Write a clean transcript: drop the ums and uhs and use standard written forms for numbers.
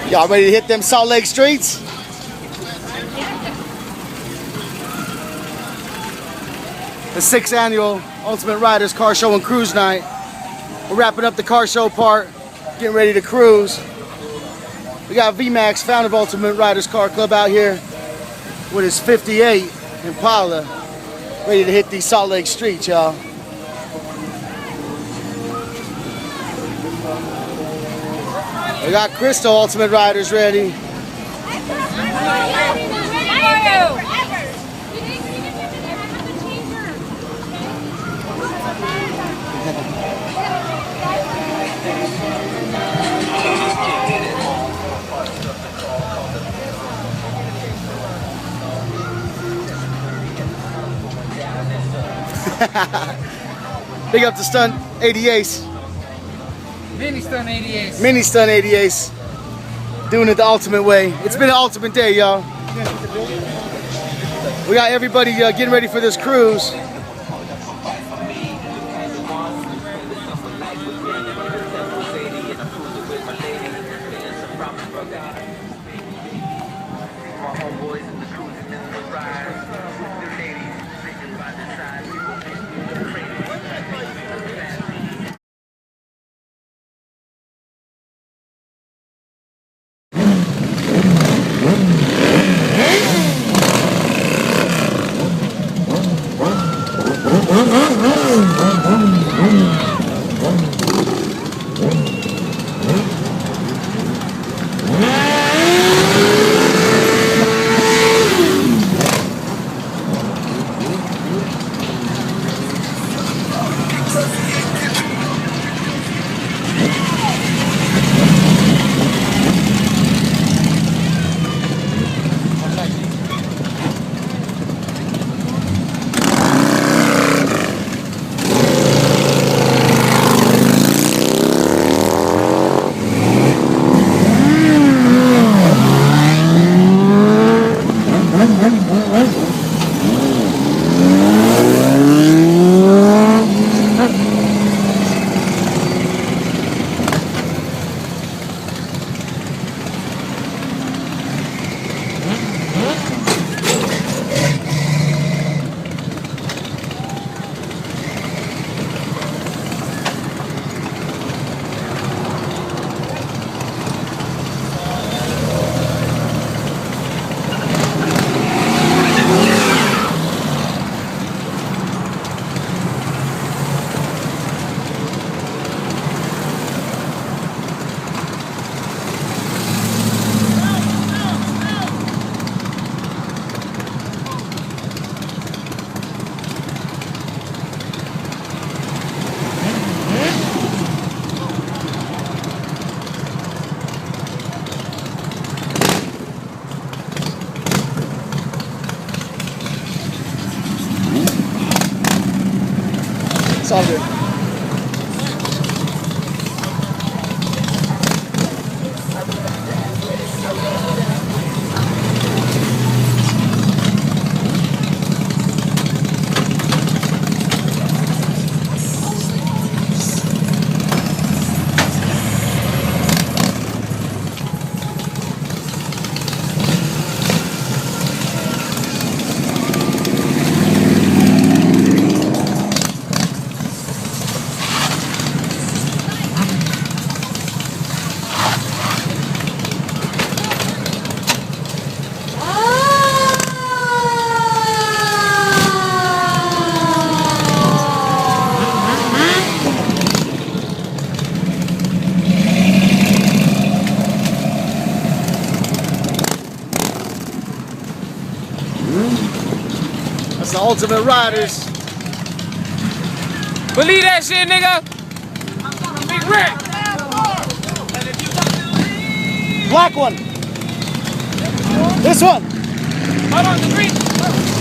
Y'all ready to hit them Salt Lake streets? The 6th annual Ultimate Riders Car Show and Cruise Night. We're wrapping up the car show part, getting ready to cruise. We got VMAX, founder of Ultimate Riders Car Club, out here with his 58 Impala, ready to hit these Salt Lake streets, y'all. We got Crystal Ultimate Riders ready. Big up to Stunt EightyAce. Mini Stunt EightyAce. Mini Stunt EightyAce. Doing it the ultimate way. It's been an ultimate day, y'all. We got everybody getting ready for this cruise. It's all good. That's the Ultimate Riders. Believe that shit, nigga. Big Rick. Black one. This one. Hold on, the green.